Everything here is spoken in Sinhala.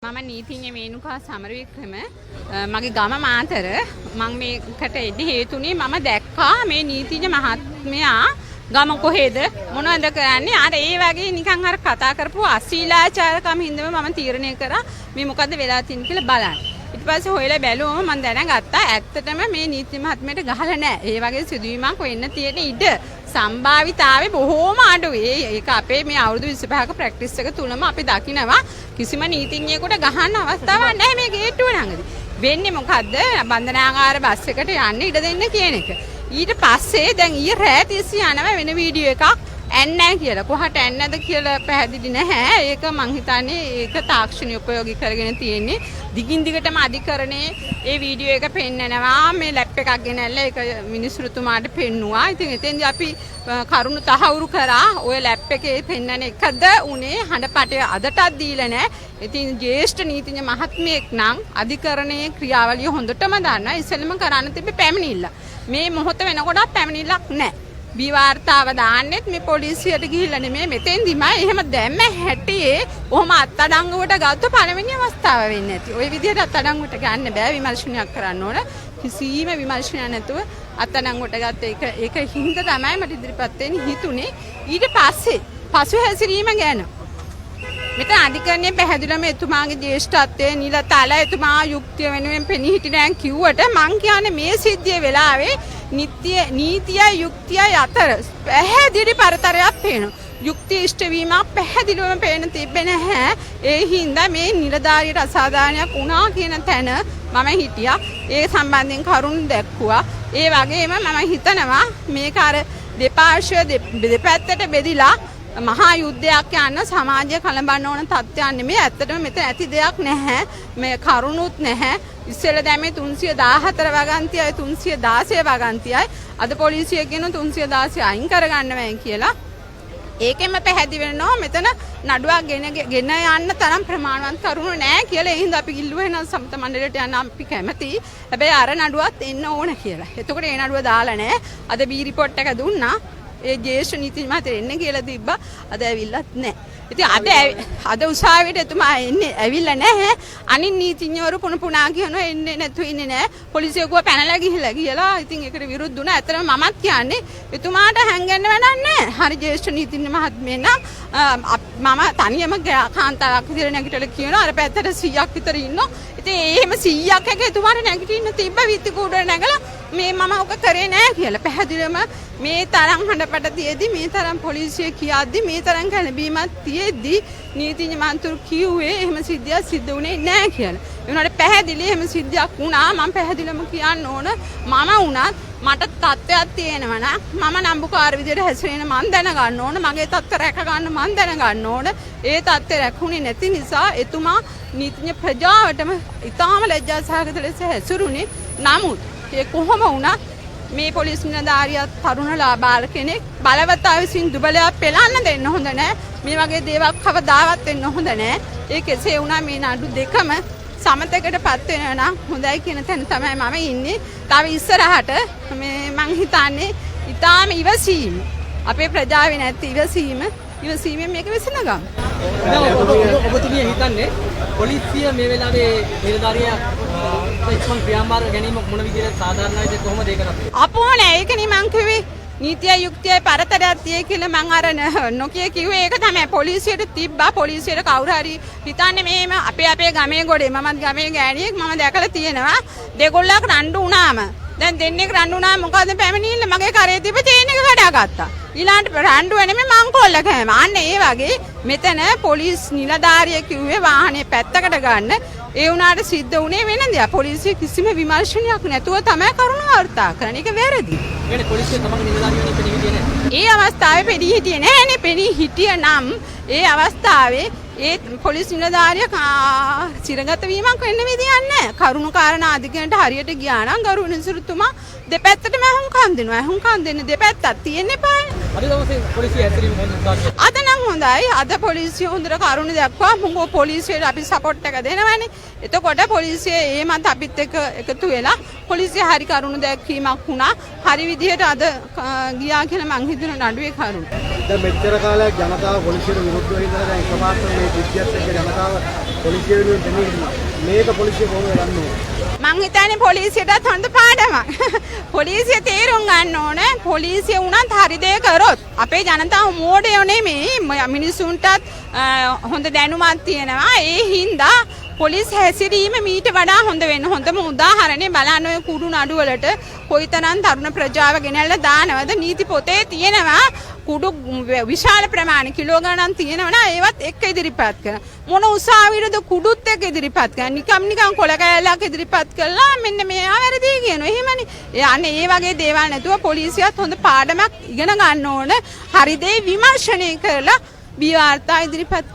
මම නීතිඥ මේනුකා සමරවික්‍රම මගේ ගම මාතර මම මේකට එන්න හේතුනේ මම දැක්කා මේ නීතිඥ මහත්මයා ගම කොහෙද මොනවද කරන්නේ අර ඒ වගේ නිකන් අර කතා කරපු අශීලාචාරකම් හින්දාම මම තීරණය කරා මේ මොකද්ද වෙලා තියෙන්නේ කියලා බලන්න. ඊට පස්සේ හොයලා බැලුවම මම දැනගත්තා ඇත්තටම මේ නීති මහත්මයාට ගහලා නැහැ. ඒ වගේ සිදුවීමක් වෙන්න තියෙන ඉඩ සම්භාවිතාවේ බොහෝම අඩුයි. ඒක අපේ මේ අවුරුදු 25ක ප්‍රැක්ටිස් එක තුලම අපි දකිනවා කිසිම නීතිඥයෙකුට ගහන්න අවස්ථාවක් නැහැ මේ ගේට්ටුව ළඟදී. වෙන්නේ මොකද්ද? බන්ධනාගාර බස් එකට යන්න ඉඩ දෙන්න කියන එක. ඊට පස්සේ දැන් ඊ රෑ 30 යනවා වෙන වීඩියෝ එකක් ඇන්නේ කියලා. කොහට ඇන්නද කියලා පැහැදිලි නැහැ. ඒක මං හිතන්නේ ඒක තාක්ෂණික උපයෝගී කරගෙන තියෙන්නේ. දිගින් දිගටම අධිකරණේ ඒ වීඩියෝ එක පෙන්නනවා. මේ ලැප් එකක් ගෙනල්ලා ඒක මිනිස්සුතුමාට පෙන්නුවා. ඉතින් එතෙන්දී අපි කරුණු තහවුරු කරා. ඔය ලැප් එකේ පෙන්නන එකද උනේ හඬපටය අදටත් දීලා නැහැ. ඉතින් ජ්‍යෙෂ්ඨ නීතිඥ මහත්මියෙක් නම් අධිකරණයේ ක්‍රියාවලිය හොඳටම දන්නවා. ඉස්සෙල්ලම කරන්න තිබ්බේ පැමිණිල්ල. මේ මොහොත වෙනකොටත් පැමිණිල්ලක් නැහැ. විවාර්තාව දාන්නෙත් මේ පොලිසියට ගිහිල්ලා නෙමෙයි මෙතෙන්දිමයි එහෙම දැම්ම හැටියේ කොහොම අත්අඩංගුවට ගත්ත පළවෙනි අවස්ථාව වෙන්නේ නැති. ওই විදිහට අත්අඩංගුවට ගන්න බෑ විමර්ශනයක් කරන්න ඕන. කිසිම විමර්ශනයක් නැතුව අත්අඩංගුවට ගත්ත ඒක හින්දා තමයි මට ඉදිරිපත් වෙන්න හිතුනේ. ඊට පස්සේ පසු හැසිරීම ගැන මෙතන අධිකරණයේ පැහැදිලිවම එතුමාගේ ජ්‍යෙෂ්ඨත්වයේ නිලතල එතුමා යුක්තිය වෙනුවෙන් පෙනී හිටිනන් කිව්වට මං කියන්නේ මේ සිද්ධිය වෙලාවේ නීතිය යුක්තිය අතර පැහැදිලි පරතරයක් පේනවා. යුක්ති ඉෂ්ට වීමක් පැහැදිලිවම පේන තිබෙන්නේ නැහැ. ඒ හින්දා මේ නිලධාරියට අසාධාරණයක් වුණා කියන තැන මම හිටියා. ඒ සම්බන්ධයෙන් කරුණු දැක්කුවා. ඒ වගේම මම හිතනවා මේක අර දෙපාර්ශ්ව දෙපැත්තට බෙදිලා මහා යුද්ධයක් යන සමාජය කලබන්න ඕන තත්ත්වයක් නෙමෙයි. ඇත්තටම මෙතන ඇති දෙයක් නැහැ. මේ කරුණුත් නැහැ. ඉස්සෙල්ලා දැමේ 314 වගන්තියයි 316 වගන්තියයි. අද පොලිසිය කියන 316 අයින් කරගන්නවයි කියලා. ඒකෙම පැහැදිලි වෙනවා මෙතන නඩුවක් ගෙන යන්න තරම් ප්‍රමාණවත් කරුණු නැහැ කියලා. ඒ හින්දා අපි ඉල්ලුවා වෙන සමත මණ්ඩලයට යන්න අපි කැමතියි. හැබැයි අර නඩුවත් එන්න ඕන කියලා. එතකොට ඒ නඩුව දාලා නැහැ. අද බී රිපෝට් එක දුන්නා. ඒ ජ්‍යෙෂ්ඨ නීතිඥ මහත්තයා එන්න කියලා තිබ්බා. අද ඇවිල්ලත් නැහැ. ඉතින් අද උසාවියට එතුමා එන්නේ ඇවිල්ලා නැහැ. අනිත් නීතිඥවරු පුණා කියනවා එන්නේ නැතු ඉන්නේ නැහැ. පොලිසිය ගුව පැනලා ගිහිල්ලා කියලා. ඉතින් ඒකට විරුද්ධ වුණා. ඇත්තටම මමත් කියන්නේ එතුමාට හැංගෙන්න වැඩක් නැහැ. හරි ජ්‍යෙෂ්ඨ නීතිඥ මහත්මිය නම් මම තනියම කාන්තාවක් විදිහට නැගිටලා කියනවා අර පැත්තට 100ක් විතර ඉන්නවා. ඉතින් එහෙම 100ක් එක එතුමාට නැගිටින්න තිබ්බ විත්ති කූඩුවට නැගලා මේ මම ඔක කරේ නැහැ කියලා පැහැදිලිවම මේ තරම් හඬපට තියේදී මේ තරම් පොලිසිය කියද්දි මේ තරම් කලබීමක් තියේදී නීතිඥ මන්තුරු කිව්වේ එහෙම සිද්ධියක් සිද්ධ වුණේ නැහැ කියලා. ඒ වුණාට පැහැදිලි එහෙම සිද්ධියක් වුණා. මම පැහැදිලිවම කියන්න ඕන මම වුණත් මට තත්ත්වයක් තියෙනවා නම් මම නම්බුකාර විදියට හැසිරෙන මන් දැනගන්න ඕන. මගේ තත්ත්ව රැක ගන්න මන් දැනගන්න ඕන. ඒ තත්ත්වය රැකුනේ නැති නිසා එතුමා නීතිඥ ප්‍රජාවටම ඉතාම ලැජ්ජා සහගත ලෙස හැසිරුණේ. නමුත් ඒ කොහොම වුණත් මේ පොලිස් නිලධාරියා තරුණ බාල කෙනෙක් බලවතා විසින් දුබලයක් පෙළන්න දෙන්න හොඳ නැහැ. මේ වගේ දේවල් කවදාවත් වෙන්න හොඳ නැහැ. ඒ කෙසේ වුණා මේ නඩු දෙකම සමතකටපත් වෙනවා නම් හොඳයි කියන තැන තමයි මම ඉන්නේ. තව ඉස්සරහට මේ මං හිතන්නේ ඊටාම ඉවසීම අපේ ප්‍රජාවේ නැති ඉවසීමෙන් මේක විසඳගමු. ඔබතුමිය හිතන්නේ පොලිසිය මේ වෙලාවේ නිලධාරියා ඉක්මන් ක්‍රියාමාර්ග ගැනීම මොන විදිහට සාධාරණයිද කොහොමද ඒක කරන්නේ? අපෝ නෑ ඒකනේ මං කිව්වේ නීතිය යුක්තියයි පරතරයක් තියේ කියලා මං අර නොකිය කිව්වේ ඒක තමයි. පොලිසියට තිබ්බා. පොලිසියට කවුරු හරි හිතන්නේ මේම අපේ ගමේ ගොඩේ මමත් ගමේ ගෑණියෙක් මම දැකලා තියෙනවා දෙගොල්ලක් රණ්ඩු වුණාම දැන් දෙන්නෙක් රණ්ඩු වුණාම මොකද පැමිණිල්ල මගේ කරේ තිබ්බ චේන් එක කඩාගත්තා. ඊළඟට රණ්ඩු වෙන්නේ මං කොල්ල කෑම. අන්න ඒ වගේ මෙතන පොලිස් නිලධාරිය කිව්වේ වාහනේ පැත්තකට ගන්න. ඒ වුණාට සිද්ධ වුණේ වෙන දෙයක්. පොලිසිය කිසිම විමර්ශනයක් නැතුව තමයි කරුණ වාර්තා කරන්නේ. ඒක වැරදි. කියන්නේ පොලිසිය තමන්ගේ නිලධාරියෝ පෙනී හිටියේ නැහැ. ඒ අවස්ථාවේ පෙනී හිටියේ නැහැනේ. පෙනී හිටිය නම් ඒ අවස්ථාවේ ඒ පොලිස් නිලධාරියා සිරගත වීමක් වෙන්න විදියක් නැහැ. කරුණු කාරණා අධිකරණයට හරියට ගියා නම් ගරු නිසුරුතුමා දෙපැත්තටම අහුම්කම් දෙනවා. අහුම්කම් දෙන්න දෙපැත්තක් තියෙන්න එපානේ. අද දවසේ පොලිසිය ඇසිරීම හොඳයි. අද නම් හොඳයි. අද පොලිසිය හොඳට කරුණු දැක්වා. මොකෝ පොලිසියට අපි සපෝට් එක දෙනවනේ. එතකොට පොලිසිය ඒ මත අපිත් එක්ක එකතු වෙලා පොලිසිය හරි කරුණු දැක්වීමක් වුණා. හරි විදිහට අද ගියා කියලා මං හිතන නඩුවේ කරුණු. දැන් මෙච්චර කාලයක් ජනතාව පොලිසියට විරුද්ධව ඉඳලා දැන් එකපාරට මේ විද්‍යාත්මක ජනතාව පොලිසිය වෙනුවෙන් දෙන්නේ මේක පොලිසිය කොහොමද ගන්න ඕනේ? මං හිතන්නේ පොලිසියටත් හොඳ පාඩමක්. පොලිසිය තේරුම් ගන්න ඕනේ පොලිසිය උනත් හරි දේ කරොත් අපේ ජනතාව මෝඩයෝ නෙමෙයි මිනිසුන්ටත් හොඳ දැනුමක් තියෙනවා. ඒ හින්දා පොලිස් හැසිරීම මීට වඩා හොඳ වෙන්න. හොඳම උදාහරණේ බලන්න ඔය කුඩු නඩු වලට කොයිතරම් තරුණ ප්‍රජාව ගෙනල්ලා දානවද? නීති පොතේ තියෙනවා කුඩු විශාල ප්‍රමාණ කිලෝ ගණන් තියෙනවා ඒවත් එක්ක ඉදිරිපත් කරන. මොන උසාවියටද කුඩුත් එක්ක ඉදිරිපත් කරන. නිකම් කොළ කෑල්ලක් ඉදිරිපත් කළා මෙන්න මේවා වැරදි කියනවා. එහෙමනේ. අනේ ඒ වගේ දේවල් නැතුව පොලිසියත් හොඳ පාඩමක් ඉගෙන ගන්න ඕන. හරි දේ විමර්ශනය කරලා බිය වාර්තා ඉදිරිපත්